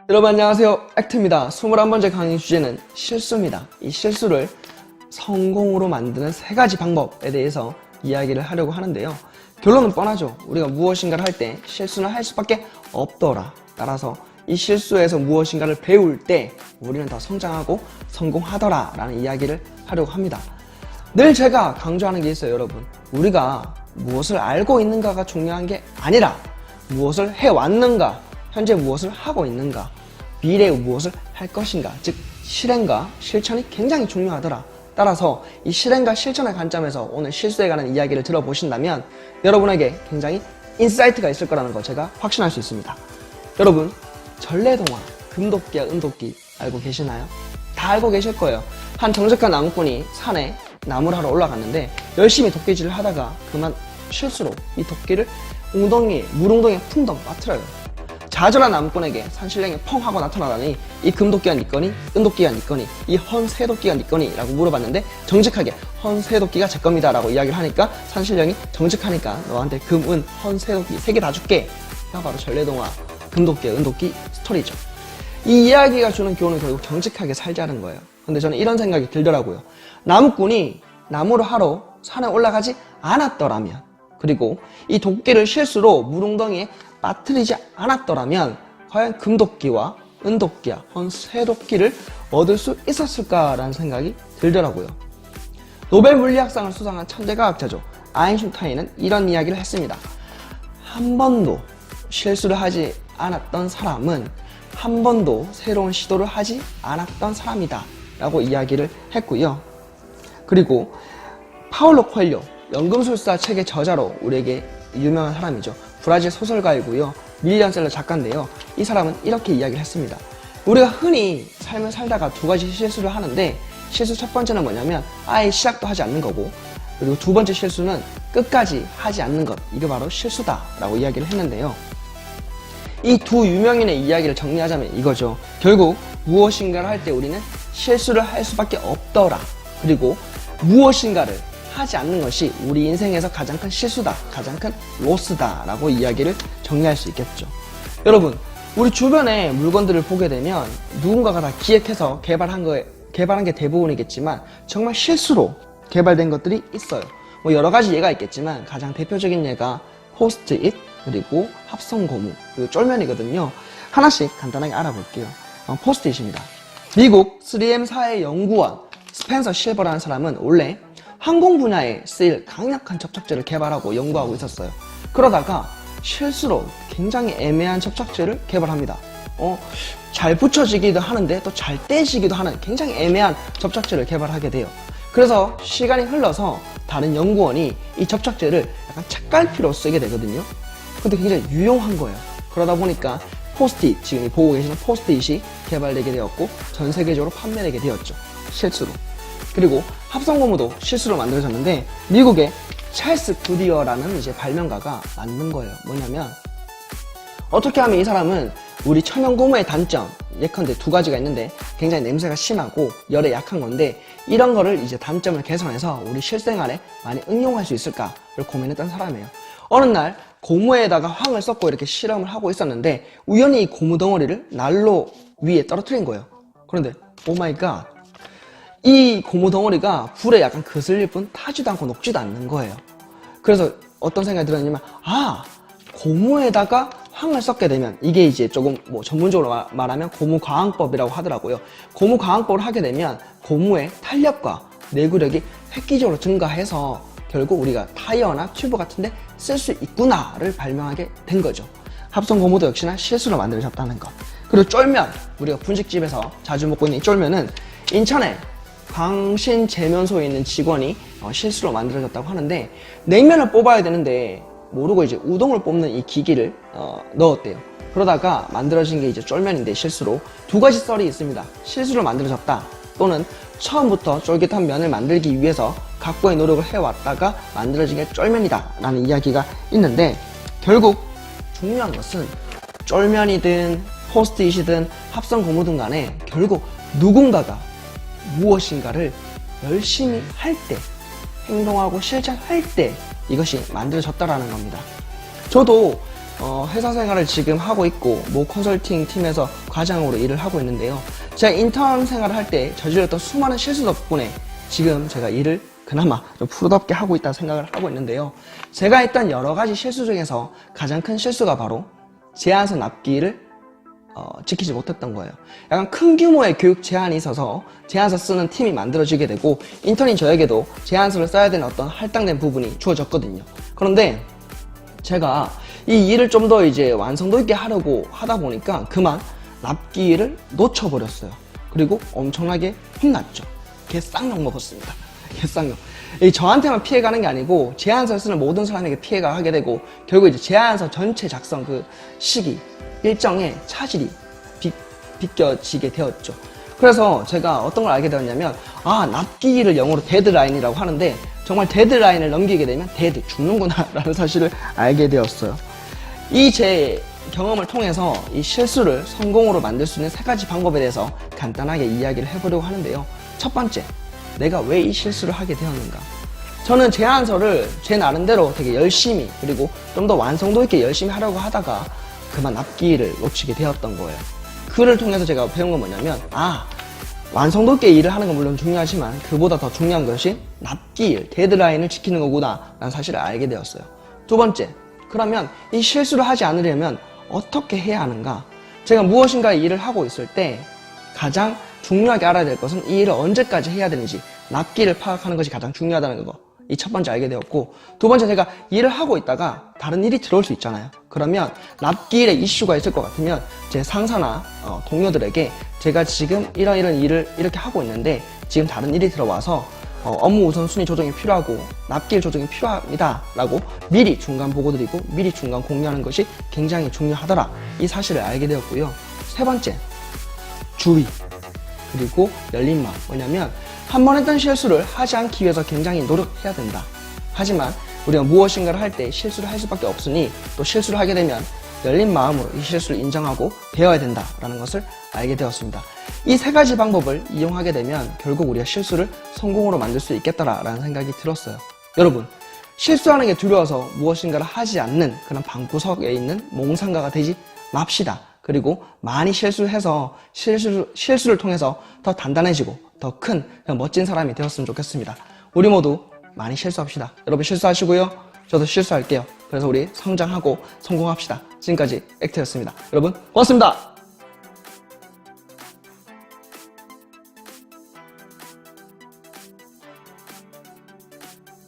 여러분 안녕하세요, 액트입니다. 21번째 강의 주제는 실수입니다. 이 실수를 성공으로 만드는 3가지 방법에 대해서 이야기를 하려고 하는데요. 결론은 뻔하죠. 우리가 무엇인가를 할 때 실수는 할 수밖에 없더라. 따라서 이 실수에서 무엇인가를 배울 때 우리는 더 성장하고 성공하더라 라는 이야기를 하려고 합니다. 늘 제가 강조하는 게 있어요, 여러분. 우리가 무엇을 알고 있는가가 중요한 게 아니라 무엇을 해왔는가, 현재 무엇을 하고 있는가, 미래에 무엇을 할 것인가, 즉 실행과 실천이 굉장히 중요하더라. 따라서 이 실행과 실천의 관점에서 오늘 실수에 관한 이야기를 들어보신다면 여러분에게 굉장히 인사이트가 있을 거라는 거 제가 확신할 수 있습니다. 여러분, 전래동화, 금도끼와 은도끼 알고 계시나요? 다 알고 계실 거예요. 한 정직한 나무꾼이 산에 나무를 하러 올라갔는데 열심히 도끼질을 하다가 그만 실수로 이 도끼를 물웅덩이에 풍덩 빠뜨려요. 좌절한 나무꾼에게 산신령이 펑 하고 나타나다니 이 금도끼가 네 거니? 은도끼가 네 거니? 이 헌쇠도끼가 네 거니? 라고 물어봤는데 정직하게 헌쇠도끼가 제 겁니다 라고 이야기를 하니까 산신령이 정직하니까 너한테 금, 은, 헌쇠도끼 3개 다 줄게. 가 바로 전래동화 금도끼, 은도끼 스토리죠. 이 이야기가 주는 교훈은 결국 정직하게 살자는 거예요. 근데 저는 이런 생각이 들더라고요. 나무꾼이 나무를 하러 산에 올라가지 않았더라면, 그리고 이 도끼를 실수로 물웅덩이에 빠뜨리지 않았더라면 과연 금도끼와 은도끼와 헌쇠도끼를 얻을 수 있었을까라는 생각이 들더라고요. 노벨 물리학상을 수상한 천재과학자죠. 아인슈타인은 이런 이야기를 했습니다. 한 번도 실수를 하지 않았던 사람은 한 번도 새로운 시도를 하지 않았던 사람이다 라고 이야기를 했고요. 그리고 파울로 코엘료, 연금술사 책의 저자로 우리에게 유명한 사람이죠. 브라질 소설가이고요. 밀리언셀러 작가인데요. 이 사람은 이렇게 이야기를 했습니다. 우리가 흔히 삶을 살다가 2가지 실수를 하는데, 실수 첫 번째는 뭐냐면 아예 시작도 하지 않는 거고, 그리고 2번째 실수는 끝까지 하지 않는 것, 이게 바로 실수다 라고 이야기를 했는데요. 이 두 유명인의 이야기를 정리하자면 이거죠. 결국 무엇인가를 할 때 우리는 실수를 할 수밖에 없더라. 그리고 무엇인가를 하지 않는 것이 우리 인생에서 가장 큰 실수다, 가장 큰 로스다 라고 이야기를 정리할 수 있겠죠. 여러분, 우리 주변의 물건들을 보게 되면 누군가가 다 기획해서 개발한 게 대부분이겠지만 정말 실수로 개발된 것들이 있어요. 뭐 여러 가지 예가 있겠지만 가장 대표적인 예가 포스트잇, 그리고 합성고무, 그리고 쫄면이거든요. 하나씩 간단하게 알아볼게요. 포스트잇입니다. 미국 3M사의 연구원 스펜서 실버라는 사람은 원래 항공 분야에 쓰일 강력한 접착제를 개발하고 연구하고 있었어요. 그러다가 실수로 굉장히 애매한 접착제를 개발합니다. 잘 붙여지기도 하는데 또 잘 떼지기도 하는 굉장히 애매한 접착제를 개발하게 돼요. 그래서 시간이 흘러서 다른 연구원이 이 접착제를 약간 책갈피로 쓰게 되거든요. 근데 굉장히 유용한 거예요. 그러다 보니까 포스트잇, 지금 보고 계시는 포스트잇이 개발되게 되었고 전 세계적으로 판매되게 되었죠. 실수로. 그리고 합성고무도 실수로 만들어졌는데 미국의 찰스 구디어라는 이제 발명가가 만든 거예요. 뭐냐면 어떻게 하면 이 사람은 우리 천연고무의 단점, 예컨대 2가지가 있는데 굉장히 냄새가 심하고 열에 약한 건데 이런 거를 이제 단점을 개선해서 우리 실생활에 많이 응용할 수 있을까를 고민했던 사람이에요. 어느 날 고무에다가 황을 섞고 이렇게 실험을 하고 있었는데 우연히 이 고무 덩어리를 난로 위에 떨어뜨린 거예요. 그런데 오 마이 갓, 이 고무 덩어리가 불에 약간 그슬릴 뿐 타지도 않고 녹지도 않는 거예요. 그래서 어떤 생각이 들었냐면 고무에다가 황을 섞게 되면 이게 이제 조금 뭐 전문적으로 말하면 고무과항법이라고 하더라고요. 고무과항법을 하게 되면 고무의 탄력과 내구력이 획기적으로 증가해서 결국 우리가 타이어나 튜브 같은데 쓸 수 있구나를 발명하게 된 거죠. 합성고무도 역시나 실수로 만들어졌다는 것. 그리고 쫄면, 우리가 분식집에서 자주 먹고 있는 이 쫄면은 인천에 광신제면소에 있는 직원이 실수로 만들어졌다고 하는데 냉면을 뽑아야 되는데 모르고 이제 우동을 뽑는 이 기기를 넣었대요. 그러다가 만들어진 게 이제 쫄면인데 실수로 2가지 썰이 있습니다. 실수로 만들어졌다, 또는 처음부터 쫄깃한 면을 만들기 위해서 각고의 노력을 해왔다가 만들어진 게 쫄면이다 라는 이야기가 있는데, 결국 중요한 것은 쫄면이든 포스트잇이든 합성고무든 간에 결국 누군가가 무엇인가를 열심히 할 때, 행동하고 실천할 때 이것이 만들어졌다라는 겁니다. 저도 회사 생활을 지금 하고 있고 모 컨설팅 팀에서 과장으로 일을 하고 있는데요. 제가 인턴 생활을 할 때 저질렀던 수많은 실수 덕분에 지금 제가 일을 그나마 좀 프로답게 하고 있다는 생각을 하고 있는데요. 제가 했던 여러 가지 실수 중에서 가장 큰 실수가 바로 제안서 납기를 지키지 못했던 거예요. 약간 큰 규모의 교육 제한이 있어서 제안서 쓰는 팀이 만들어지게 되고 인턴인 저에게도 제안서를 써야 되는 어떤 할당된 부분이 주어졌거든요. 그런데 제가 이 일을 좀 더 이제 완성도 있게 하려고 하다 보니까 그만 납기를 놓쳐버렸어요. 그리고 엄청나게 혼났죠. 개쌍욕 먹었습니다. 개쌍욕. 저한테만 피해가는 게 아니고 제안서를 쓰는 모든 사람에게 피해가 하게 되고 결국 이제 제안서 전체 작성 그 시기 일정에 차질이 비껴지게 되었죠. 그래서 제가 어떤 걸 알게 되었냐면 납기일을 영어로 데드라인이라고 하는데 정말 데드라인을 넘기게 되면 데드 죽는구나 라는 사실을 알게 되었어요. 이 제 경험을 통해서 이 실수를 성공으로 만들 수 있는 3가지 방법에 대해서 간단하게 이야기를 해보려고 하는데요. 첫 번째, 내가 왜 이 실수를 하게 되었는가? 저는 제안서를 제 나름대로 되게 열심히 그리고 좀 더 완성도 있게 열심히 하려고 하다가 그만 납기일을 놓치게 되었던 거예요. 그를 통해서 제가 배운 건 뭐냐면 완성도 있게 일을 하는 건 물론 중요하지만 그보다 더 중요한 것이 납기일, 데드라인을 지키는 거구나 라는 사실을 알게 되었어요. 두 번째, 그러면 이 실수를 하지 않으려면 어떻게 해야 하는가? 제가 무엇인가 일을 하고 있을 때 가장 중요하게 알아야 될 것은 이 일을 언제까지 해야 되는지 납기를 파악하는 것이 가장 중요하다는 거. 이 첫 번째 알게 되었고, 두 번째 제가 일을 하고 있다가 다른 일이 들어올 수 있잖아요. 그러면 납기일에 이슈가 있을 것 같으면 제 상사나 동료들에게 제가 지금 이런 일을 이렇게 하고 있는데 지금 다른 일이 들어와서 업무 우선순위 조정이 필요하고 납기일 조정이 필요합니다 라고 미리 중간 보고 드리고 미리 중간 공유하는 것이 굉장히 중요하더라, 이 사실을 알게 되었고요. 세 번째, 주의 그리고 열린 마음. 뭐냐면 한 번 했던 실수를 하지 않기 위해서 굉장히 노력해야 된다. 하지만 우리가 무엇인가를 할 때 실수를 할 수밖에 없으니 또 실수를 하게 되면 열린 마음으로 이 실수를 인정하고 배워야 된다라는 것을 알게 되었습니다. 이 3가지 방법을 이용하게 되면 결국 우리가 실수를 성공으로 만들 수 있겠다라는 생각이 들었어요. 여러분, 실수하는 게 두려워서 무엇인가를 하지 않는 그런 방구석에 있는 몽상가가 되지 맙시다. 그리고 많이 실수해서 실수를 통해서 더 단단해지고 더 큰 멋진 사람이 되었으면 좋겠습니다. 우리 모두 많이 실수합시다. 여러분 실수하시고요. 저도 실수할게요. 그래서 우리 성장하고 성공합시다. 지금까지 액트였습니다. 여러분 고맙습니다.